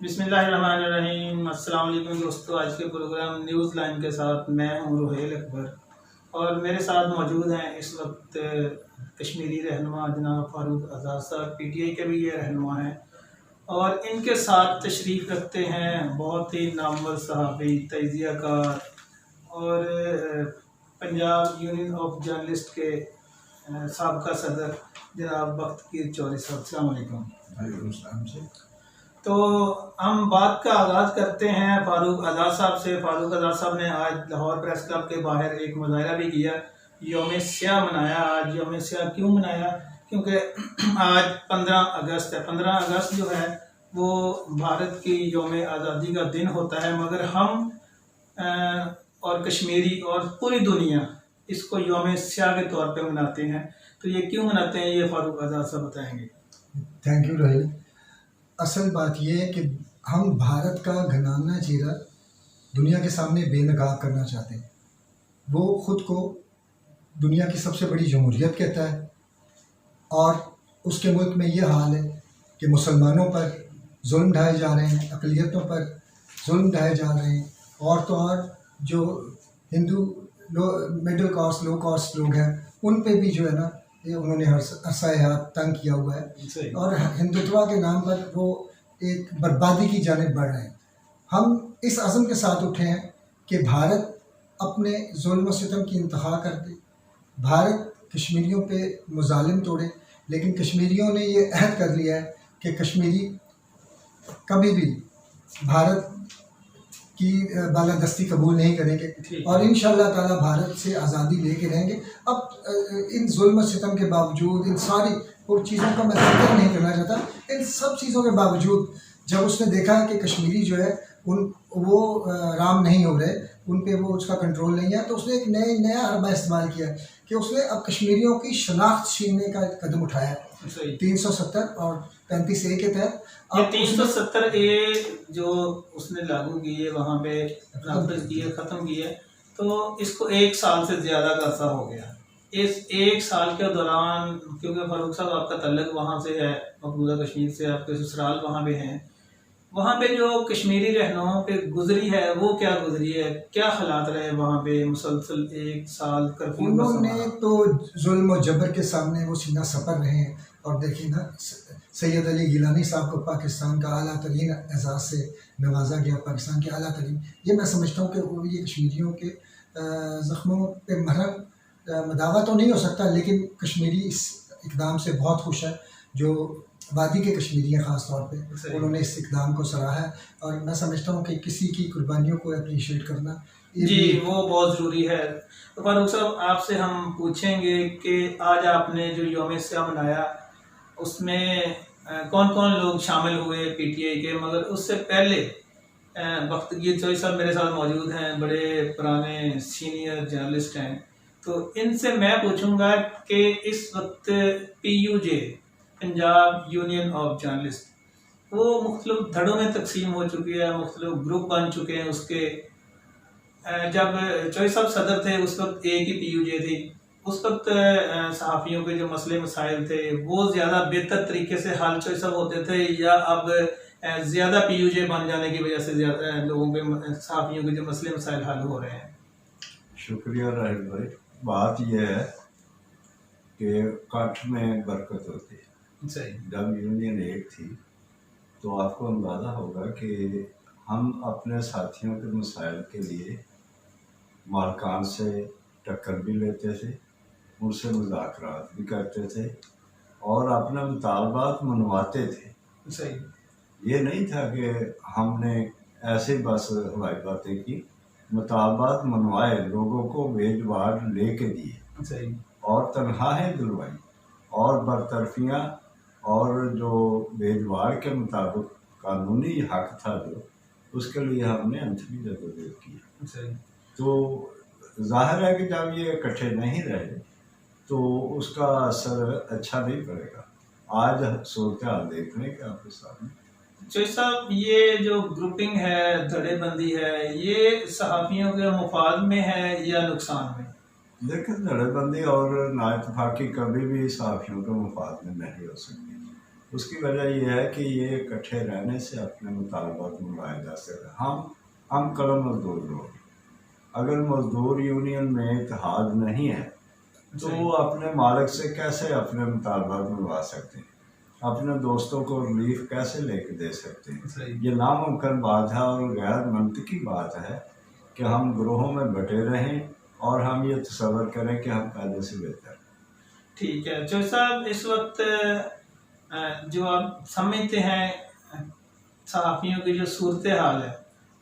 बिस्मिल्लाहिर्रहमानिर्रहीम। अस्सलाम वालेकुम दोस्तों, आज के प्रोग्राम न्यूज़ लाइन के साथ मैं हूं रुहेल अकबर और मेरे साथ मौजूद हैं इस वक्त कश्मीरी रहनुमा जनाब फ़ारूक आज़ाद साहब, पीटीआई के भी ये रहनुमा हैं और इनके साथ तशरीफ़ रखते हैं बहुत ही नामवर सहाफ़ी, तजिया कार और पंजाब यूनियन ऑफ जर्नलिस्ट के साबका सदर जनाब बख्तकीर चौधरी साहब। अस्सलाम वालेकुम। तो हम बात का आगाज़ करते हैं फ़ारूक आज़ाद साहब से। फ़ारूक आज़ाद साहब ने आज लाहौर प्रेस क्लब के बाहर एक मुज़ाहरा भी किया, यौम स्याह मनाया। आज यौम स्याह क्यों मनाया? क्योंकि आज 15 अगस्त है। 15 अगस्त जो है वो भारत की यौम आज़ादी का दिन होता है, मगर हम और कश्मीरी और पूरी दुनिया इसको यौम स्याह के तौर पे मनाते हैं। तो ये क्यों मनाते हैं, ये फ़ारूक आज़ाद साहब बताएंगे। Thank you Rohit. असल बात यह है कि हम भारत का घनाना चेहरा दुनिया के सामने बेनकाब करना चाहते हैं। वो ख़ुद को दुनिया की सबसे बड़ी जमहूरियत कहता है और उसके मुल्क में ये हाल है कि मुसलमानों पर जुल्म ढाए जा रहे हैं, अक़लियतों पर जुल्म ढाए जा रहे हैं, और तो और जो हिंदू मिडिल कास्ट लो कास्ट लोग हैं उन पे भी जो है ना ये उन्होंने अरसा हाथ तंग किया हुआ है और हिंदुत्व के नाम पर वो एक बर्बादी की जानिब बढ़ रहे हैं। हम इस अज़म के साथ उठे हैं कि भारत अपने जुल्म सितम की इंतहा कर दे, भारत कश्मीरियों पे मुजालिम तोड़े, लेकिन कश्मीरियों ने ये अहद कर लिया है कि कश्मीरी कभी भी भारत की बालादस्ती कबूल नहीं करेंगे और इंशाअल्लाह ताला भारत से आज़ादी लेके रहेंगे। अब इन जुल्म सितम के बावजूद, इन सारी और चीज़ों का मैं जिक्र नहीं करना चाहता, इन सब चीज़ों के बावजूद जब उसने देखा कि कश्मीरी जो है वो राम नहीं हो रहे, उन पे वो उसका कंट्रोल नहीं है, तो उसने एक नया हरबा इस्तेमाल किया कि उसने अब कश्मीरियों की शनाख्त छीनने का कदम उठाया 370 और 35A के तहत। अब 370A जो उसने लागू किए, वहाँ पे नाफिज किए, ख़त्म किए, तो इसको 1 साल से ज़्यादा का अर्सा हो गया। इस 1 साल के दौरान, क्योंकि फारूक साहब आपका तल्लक वहाँ से है, मकबूजा कश्मीर से, आपके ससुराल वहाँ पे हैं, वहाँ पे जो कश्मीरी रहनुमाओं पे गुजरी है वो क्या गुजरी है, क्या हालात रहे वहाँ पे? मुसलसल 1 साल कर्फ्यू। उन्होंने तो जुल्म और जबर के सामने वो सीना सपर रहे हैं। और देखिए ना, सैयद अली गिलानी साहब को पाकिस्तान का आला तरीन एजाज़ से नवाजा गया, पाकिस्तान के आला तरीन। ये मैं समझता हूँ कि ये कश्मीरियों के ज़ख्मों पे मरहम मदावा तो नहीं हो सकता, लेकिन कश्मीरी इस इकदाम से बहुत खुश है। जो वादी के कश्मीरी हैं ख़ास तौर पे, उन्होंने इस इकदाम को सराहा है और मैं समझता हूँ कि किसी की कुर्बानियों को अप्रिशिएट करना जी वो बहुत ज़रूरी है। तो फारूक साहब आपसे हम पूछेंगे कि आज आपने जो यौम स्याह मनाया उसमें कौन कौन लोग शामिल हुए पीटीआई के, मगर उससे पहले बख्तकीर चौधरी साहब मेरे साथ मौजूद हैं, बड़े पुराने सीनियर जर्नलिस्ट हैं, तो इनसे मैं पूछूंगा कि इस वक्त PUJ Punjab union of journalist वो मुख्तलिफ धड़ों में तकसीम हो चुकी है, मुख्तलिफ ग्रुप बन चुके हैं उसके। जब चौधरी साहब सदर थे उस वक्त एक ही PUJ थी, उस वक्त सहाफ़ियों के जो मसले मसाइल थे वो ज़्यादा बेहतर तरीके से हल चौधरी साहब होते थे, या अब ज़्यादा PUJ बन जाने की वजह से ज़्यादा लोगों के सहाफ़ियों के जो मसले मसाइल हल हो रहे हैं? शुक्रिया राहिल भाई। बात यह है कि काठ में बरकत होती है। सही। जब यूनियन एक थी तो आपको अंदाज़ा होगा कि हम अपने साथियों के मसाइल के लिए मालकान से टक्कर भी लेते थे, उनसे मुज़ाकरात भी करते थे और अपने मुतालबात मनवाते थे। सही। ये नहीं था कि हमने ऐसे बस हवाई बातें की, मुतालबात मनवाए, लोगों को वेज वार्ड ले के दिए। सही। और तनख्वाहें दिलवाई और बरतरफियाँ और जो वेजवाड़ के मुताबिक कानूनी हक था जो, उसके लिए हमने अनथनी जदोजहद की। तो जाहिर है कि जब ये इकट्ठे नहीं रहे तो उसका असर अच्छा नहीं पड़ेगा। आज सूरत हाल देखने के आपके सामने। चौधरी साहब ये जो ग्रुपिंग है, धड़ेबंदी है, ये सहाफ़ियों के मुफाद में है या नुकसान में? देखिए, धड़ेबंदी और नाइतफाकी कभी भी सहाफ़ियों के मुफाद में नहीं हो सकती। उसकी वजह यह है कि ये इकट्ठे रहने से अपने मुतालबात मनवाए जा सकते। हम कलम मजदूर लोग, अगर मजदूर यूनियन में इत्तेहाद नहीं है तो सही। वो अपने मालिक से कैसे अपने मुतालबात मनवा सकते हैं, अपने दोस्तों को रिलीफ कैसे लेके दे सकते हैं। सही। ये नामुमकिन बात है और गैर मंतकी बात है कि हम ग्रोहों में बटे रहें और हम ये तसव्वुर करें कि हम पहले से बेहतर। ठीक है चौधरी साहब, इस वक्त जो आप समझते हैं सहाफ़ियों की जो सूरत हाल है,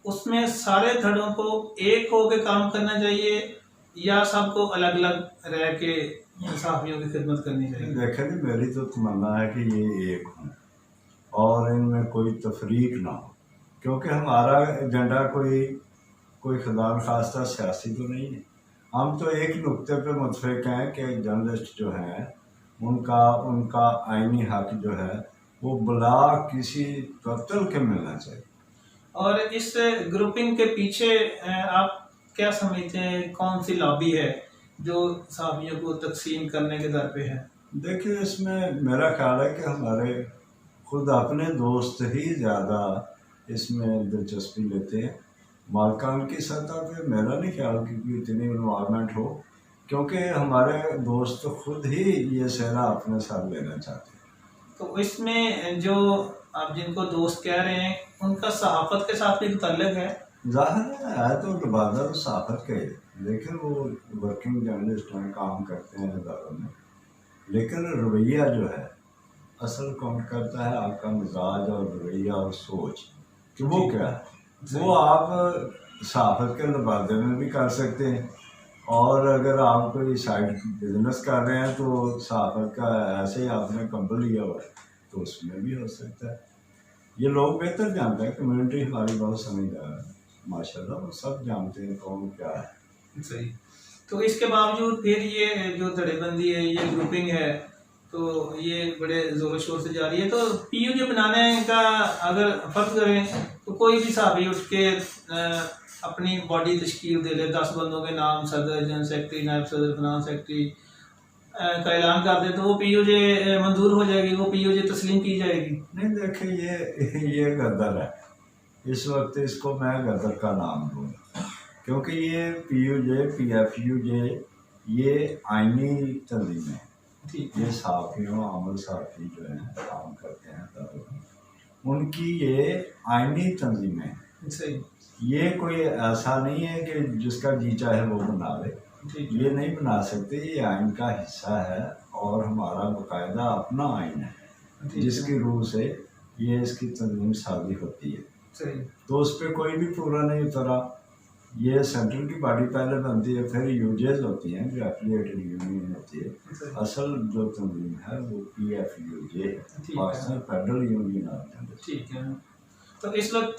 उसमें सारे धड़ों को एक होकर काम करना चाहिए या सबको अलग अलग रह के सहाफ़ियों की खिदमत करनी चाहिए? देखें जी, मेरी तो तमन्ना है कि ये एक हों और इनमें कोई तफरीक ना हो, क्योंकि हमारा एजेंडा कोई खुदा न खास्ता सियासी तो नहीं है। हम तो एक नुक्ते पे मुतफिक हैं कि जर्नलिस्ट जो हैं उनका आईनी हक जो है वो बिला किसी कत्ल के मिलना चाहिए। और इस ग्रुपिंग के पीछे आप क्या समझते हैं, कौन सी लॉबी है जो सहाफ़ियों को तकसीम करने के दर पे है? देखिए, इसमें मेरा ख्याल है कि हमारे खुद अपने दोस्त ही ज़्यादा इसमें दिलचस्पी लेते हैं। मालकान की सतह पे मेरा नहीं ख्याल कि इतनी इन्वॉल्वमेंट हो, क्योंकि हमारे दोस्त खुद ही ये सहरा अपने साथ लेना चाहते हैं। तो इसमें जो आप जिनको दोस्त कह रहे हैं उनका सहाफ़त के साथ भी ताल्लुक है? ज़ाहिर है तो इबादत साफत के, लेकिन वो वर्किंग जर्नलिस्ट हैं, काम करते हैं इदारों में, लेकिन रवैया जो है असल काउंट करता है आपका मिजाज और रवैया और सोच कि वो क्या है। वो आप सहाफत के लबादे में भी कर सकते हैं, और अगर आप कोई साइड बिजनेस कर रहे हैं तो सहाफत का ऐसे ही आपने कंबल लिया हुआ है तो उसमें भी हो सकता है। ये लोग बेहतर जानते हैं, कम्युनिटी हमारी बहुत समझदार है माशाल्लाह, वो सब जानते हैं कौन क्या है। सही। तो इसके बावजूद फिर ये जो धड़ेबंदी है, ये ग्रुपिंग है, तो ये बड़े ज़ोर शोर से जारी है। तो पीयूजे बनाने का अगर फर्ज करें तो कोई भी सहाफ़ी उठ के अपनी बॉडी तश्कील दे ले, 10 बंदों के नाम, सदर, जनरल सेक्रेटरी, नायब सदर, प्रधान सेक्रेटरी का ऐलान कर दे तो वो पीयूजे मंजूर हो जाएगी, वो पीयूजे तस्लीम की जाएगी? नहीं, देखिए ये गदर है। इस वक्त इसको मैं गदर का नाम दूँगा, क्योंकि ये पीयूजे PFUJ ये आइनी तंजीम है। ये साफियों अमल साफी जो हैं काम करते हैं दारों में, उनकी ये आइनी तंजीम है। सही। ये कोई ऐसा नहीं है कि जिसका जी चाहे वो बना ले, ये नहीं बना सकते। ये आइन का हिस्सा है और हमारा बाकायदा अपना आइन है जिसकी रूह से ये इसकी तंजीम साजी होती है। सही। तो उस पर कोई भी पूरा नहीं उतरा। ये सेंट्रल की बॉडी पहले बनती है, फिर यूजेस होती हैं जो एफिलिएटेड यूनियन होती है। असल जो तंजीम है वो PFUJ है, Pakistan federal union of journalist. ठीक है। तो इस वक्त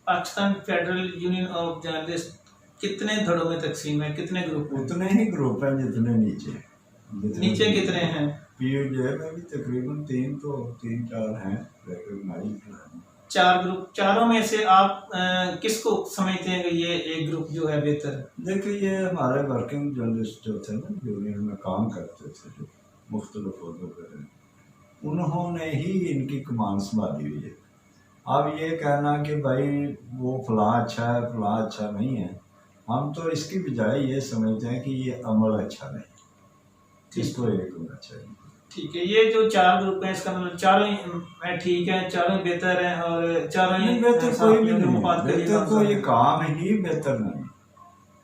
Pakistan federal union of journalist कितने धड़ों में तकसीम है, कितने ग्रुप हैं? उतने ही ग्रुप हैं जितने नीचे कितने हैं? PUJ में भी तकरीबन 3-4 हैं रिकॉग्नाइज्ड हैं। 4 ग्रुप। चारों में से आप किसको समझते हैं कि ये एक ग्रुप जो है बेहतर है? देखिए, ये हमारे वर्किंग जर्नलिस्ट जो थे ना, यूनियन में काम करते थे, जो मुख्तलिफ ओहदों पर हैं, उन्होंने ही इनकी कमान संभाली हुई है। अब ये कहना कि भाई वो फलां अच्छा है फलां अच्छा नहीं है, हम तो इसकी बजाय ये समझते हैं कि ये अमल अच्छा नहीं, इसको एक होना चाहिए। ठीक है। ये जो 4 ग्रुप हैं, इसका मतलब चारों ही ठीक है, चारों ही बेहतर हैं और चारों ही बेहतर कोई भी नहीं है। मुफाद के लिए बेहतर तो ये काम ही बेहतर नहीं,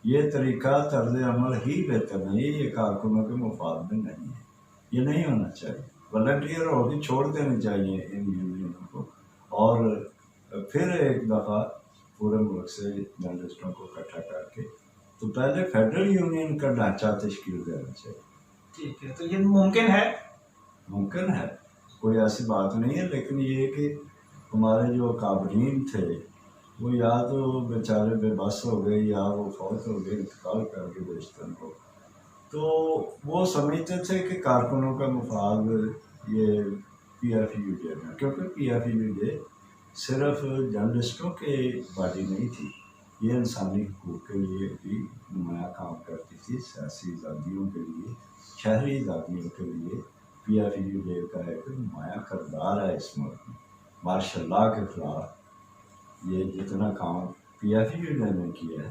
ये तरीका तर्ज अमल ही बेहतर नहीं, ये कारकुनों के मुफाद में नहीं है, ये नहीं होना चाहिए। वॉलंटियर होगी छोड़ देनी चाहिए इन यूनियनों को, और फिर एक दफ़ा पूरे मुल्क से जर्नलिस्टों को इकट्ठा करके तो पहले फेडरल यूनियन का ढांचा तश्कील देना चाहिए। ठीक है। तो ये मुमकिन है? मुमकिन है, कोई ऐसी बात नहीं है, लेकिन ये कि हमारे जो काबरीन थे वो या तो बेचारे बेबस हो गए या वो फौत हो गए, इंतकाल कर गए बेशतर को, तो वो समझते थे कि कारकुनों का मुफाद ये PFUJ में, क्योंकि PFUJ सिर्फ जर्नलिस्टों के बॉडी नहीं थी, ये इंसानी हकूक़ के लिए भी नुमाया काम करती थी, सियासी आज़ादियों के लिए, शहरी आज़ादियों के लिए, PFU जेल का एक नुमाया किरदार है इस मुल्क में। मार्शल के खिलाफ ये जितना काम PFU ने किया है,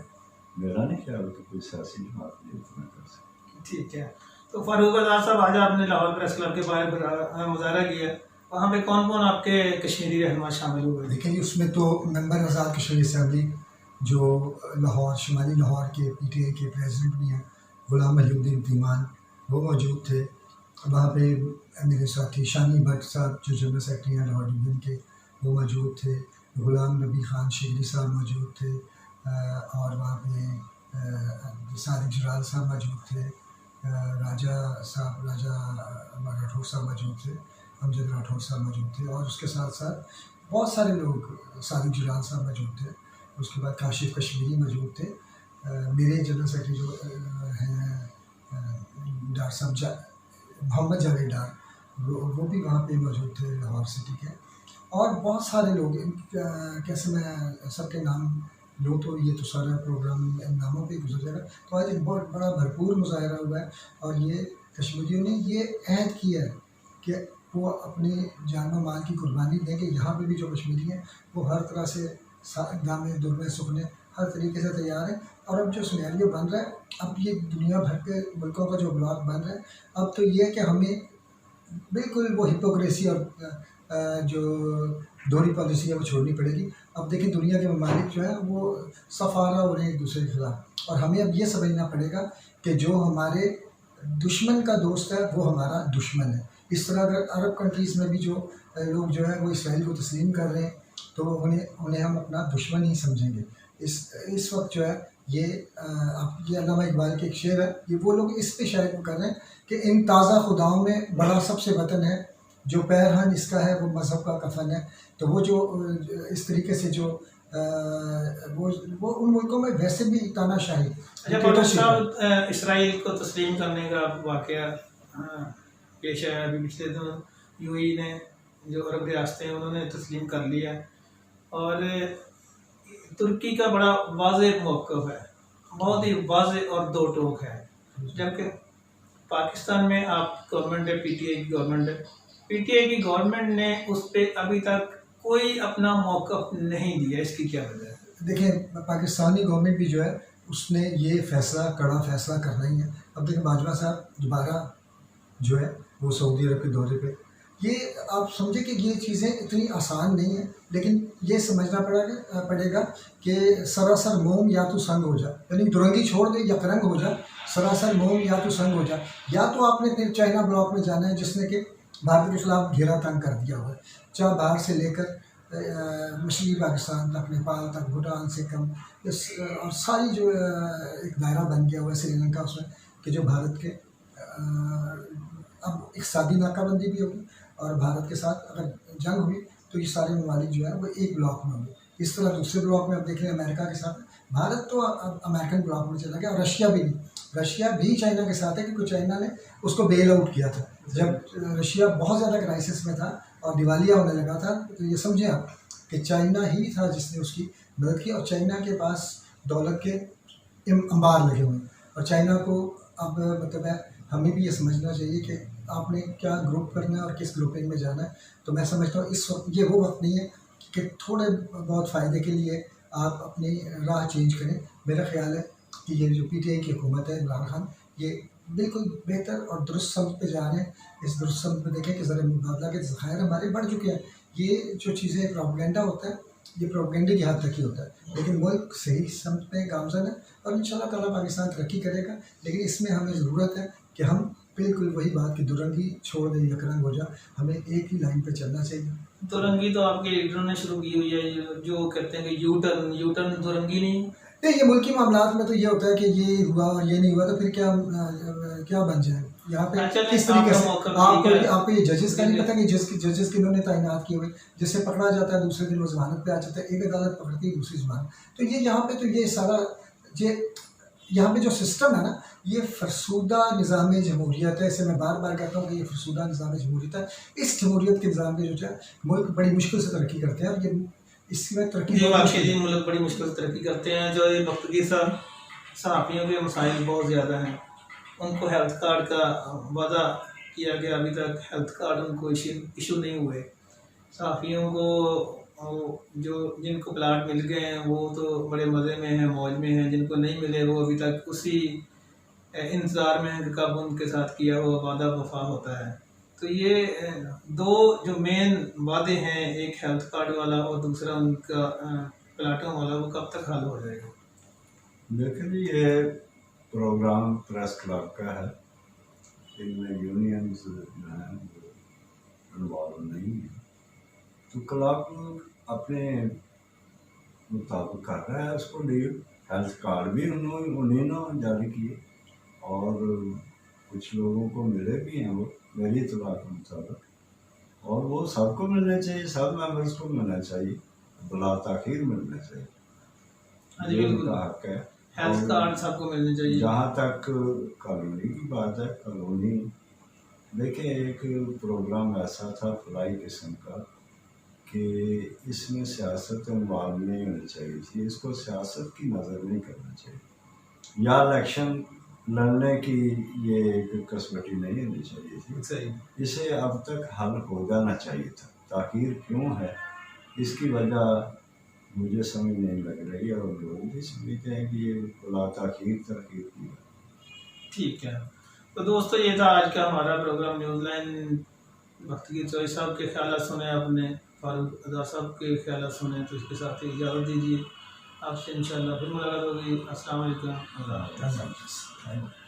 मेरा नहीं ख्याल कि कोई सियासी जमात ने इतना कर सकती। ठीक है, तो फारूक आज़ाद साहब, आज आपने लाहौर प्रेस क्लब के बाहर मुजाहरा किया, वहाँ पे कौन कौन आपके कश्मीरी रहनुमा शामिल हुए? देखिए, उसमें तो मेंबर आज़ाद कश्मीरी असम्बली जो लाहौर, शुमाली लाहौर के PTI के प्रेसिडेंट भी हैं, गुलाम महीउद्दीन तीमान, वो मौजूद थे। वहाँ पे मेरे साथी शानी भट्ट साहब जो जनरल सेक्रेटरी हैं लाहौर डिवीज़न के, वो मौजूद थे। गुलाम नबी खान शेखरी साहब मौजूद थे, और वहाँ पे सादिक जलाल साहब मौजूद थे, राजा राठौर साहब मौजूद थे, अमजद राठौर साहब मौजूद थे, और उसके साथ साथ बहुत सारे लोग, सादिक जलाल साहब मौजूद थे। उसके बाद काशिफ कश्मीरी मौजूद थे। मेरे जनरल सेक्रेटरी जो हैं डार साहब मोहम्मद जावेद डार, वो भी वहाँ पे मौजूद थे लाहौर सिटी के, और बहुत सारे लोग। कैसे मैं सबके नाम लूँ तो ये तो सारा प्रोग्राम नामों पे गुजर जाएगा। तो आज एक बहुत बड़ा भरपूर मुजाहरा हुआ है, और ये कश्मीरियों ने ये अहद किया है कि वो अपनी जान व माल की कुर्बानी दें कि यहाँ पे भी जो कश्मीरी हैं वो हर तरह से दामे दुर्मे सुखने हर तरीके से तैयार है। और अब जो सिनेरियो बन रहा है, अब ये दुनिया भर के मुल्कों का जो ब्लॉक बन रहा है, अब तो ये है कि हमें बिल्कुल वो हिपोक्रेसी और जो दोहरी पॉलिसी है वो छोड़नी पड़ेगी। अब देखिए, दुनिया के ममालिक जो है वो सफारा हो रहे हैं एक दूसरे के खिलाफ, और हमें अब ये समझना पड़ेगा कि जो हमारे दुश्मन का दोस्त है वो हमारा दुश्मन है। इस तरह अगर अरब कंट्रीज़ में भी जो लोग जो है वो इसराइल को तस्लीम कर रहे हैं, तो उन्हें हम अपना दुश्मन ही समझेंगे। इस वक्त जो है ये अल्लामा इकबाल के एक शेर है, ये वो लोग इस पे शायद कर रहे हैं कि इन ताज़ा खुदाओं में बड़ा सबसे वतन है, जो पैरहन इसका है वो मज़हब का कफन है। तो वो जो इस तरीके से जो वो उन मुल्कों में वैसे भी तानाशाही। अच्छा, इसराइल को तस्लीम करने का वाक़या पेश आया अभी पिछले दिनों। UAE ने जो अरब रियासतें हैं उन्होंने तस्लीम कर लिया, और तुर्की का बड़ा वाज़ेह मौक़िफ़ है, बहुत ही वाज़ेह और दो टोक है। जबकि पाकिस्तान में आप गवर्नमेंट है, PTI की गवर्नमेंट है, PTI की गवर्नमेंट ने उस पर अभी तक कोई अपना मौक़िफ़ नहीं दिया। इसकी क्या वजह है? देखिए, पाकिस्तानी गवर्नमेंट भी जो है उसने ये फैसला, कड़ा फैसला करना ही है। अब देखिए, बाजवा साहब दोबारा जो है वो सऊदी अरब के दौरे पे, ये आप समझे कि ये चीज़ें इतनी आसान नहीं है, लेकिन ये समझना पड़ेगा कि सरासर मोम या तो संग हो जा, यानी दुरंगी छोड़ दे या करंग हो जा, सरासर मोम या तो संग हो जा। या तो आपने फिर चाइना ब्लॉक में जाना है जिसने कि भारत के खिलाफ घेरा तंग कर दिया हुआ है, चाहे बाहर से लेकर मशरक़ी पाकिस्तान तक, नेपाल तक, भूटान से कम, और सारी जो एक दायरा बन गया हुआ है श्रीलंका उसमें, कि जो भारत के अब एक सादी नाकाबंदी भी होगी, और भारत के साथ अगर जंग हुई तो ये सारे ममालिक जो है वो एक ब्लॉक में होंगे। इस तरह दूसरे ब्लॉक में अब देख रहे हैं अमेरिका के साथ, भारत तो अब अमेरिकन ब्लॉक में चला गया, और रशिया भी नहीं, रशिया भी चाइना के साथ है, क्योंकि चाइना ने उसको बेल आउट किया था जब रशिया बहुत ज़्यादा क्राइसिस में था और दिवालिया होने लगा था। तो ये समझें आप कि चाइना ही था जिसने उसकी मदद की, और चाइना के पास दौलत के अंबार लगे हुए हैं, और चाइना को अब मतलब हमें भी ये समझना चाहिए कि आपने क्या ग्रुप करना है और किस ग्रुपिंग में जाना है। तो मैं समझता हूँ इस वक्त ये वो वक्त नहीं है कि थोड़े बहुत फ़ायदे के लिए आप अपनी राह चेंज करें। मेरा ख्याल है कि ये जो PTI की हुकूमत है, इमरान खान, ये बिल्कुल बेहतर और दुरुस्त समझ पे जा रहे हैं। इस दुरुस्त समझ पे देखें कि ज़रा मुबादला के ज़खायर हमारे बढ़ चुके हैं। ये जो चीज़ें प्रोपेगेंडा होता है, ये प्रोपेगेंडे की हद तक ही होता है, लेकिन मुल्क सही समझ पे गामज़न है, और इंशाल्लाह ताला पाकिस्तान तरक्की करेगा। लेकिन इसमें हमें ज़रूरत है कि हम बिल्कुल वही बात कि दुरंगी छोड़ दें, यकरंग हो जा, हमें एक ही लाइन पे चलना चाहिए। दुरंगी तो आपके लीडरों ने शुरू की हुई है, जो कहते हैं कि यूटर्न दुरंगी नहीं। ये मुल्की मामलात में तो ये होता है कि ये हुआ और ये नहीं हुआ, तो फिर क्या बन जाए यहाँ पे किस तरीके से। आपको ये जजेस का नहीं पता कि जजेस किन्होंने तैनात किए हुए, जिससे पकड़ा जाता है दूसरे दिन वो जमानत पे आ जाता है, एक अदालत पकड़ती है दूसरी जमानत। तो ये यहाँ पे तो ये सारा यहाँ पे जो सिस्टम है ना, ये फरसूदा निज़ाम जमहूरियत है। इसे मैं बार बार कहता हूँ कि ये फरसूदा निज़ाम जमहूरियत है। इस जमहूरियत के निज़ाम में जो है मुल्क बड़ी मुश्किल से तरक्की करते हैं, और ये इसमें तरक्की मुल्क बड़ी मुश्किल से तरक्की करते हैं। जो ये वक्ती सहाफ़ियों के मसाइल बहुत ज़्यादा हैं, उनको हेल्थ कार्ड का वादा किया कि अभी तक हेल्थ कार्ड उनको इशू नहीं हुए। सहाफ़ियों को जो जिनको प्लाट मिल गए हैं वो तो बड़े मज़े में हैं, मौज में हैं, जिनको नहीं मिले वो अभी तक उसी इंतज़ार में हैं कि कब उनके साथ किया हुआ वादा वफा होता है। तो ये दो जो मेन वादे हैं, एक हेल्थ कार्ड वाला और दूसरा उनका प्लाटों वाला, वो कब तक हल हो जाएगा? देखिए जी, ये प्रोग्राम प्रेस क्लब का है, इनमें यूनियंस जो हैं इन्वॉल्व नहीं है, तो क्लब अपने मुताबिक कर रहा है उसको डील। हेल्थ कार्ड भी उन्हीं ने जारी किए और कुछ लोगों को मिले भी हैं, वो मेरी इतला के मुताबिक, और वो सबको मिलने चाहिए, सब मेंबर्स को मिलना चाहिए, बिला ताखीर मिलना चाहिए, ये उनका हक है। हेल्थ कार्ड सबको मिलने चाहिए। जहाँ तक कॉलोनी की बात है, कॉलोनी देखिए एक प्रोग्राम ऐसा था फ्लाई किस्म का कि इसमें सियासत इन्वॉल्व नहीं होनी चाहिए थी, इसको सियासत की नज़र नहीं करना चाहिए, या इलेक्शन लड़ने की ये एक कसवटी नहीं होनी चाहिए थी। सही। इसे अब तक हल हो जाना चाहिए था। ताखीर क्यों है इसकी वजह मुझे समझ नहीं लग रही, और लोग भी समझते हैं कि ये बुला ताखीर की। ठीक है, तो दोस्तों ये था आज का हमारा प्रोग्राम न्यूज़लैंड। वक्त की चॉइस साहब के ख्याल सुने आपने, फारूक अज़हर साहब के ख्याल सुने, तो इसके साथ ही इजाज़त दीजिए। आपसे इंशाल्लाह फिर मुलाकात होगी। अस्सलाम वालेकुम। Thank you.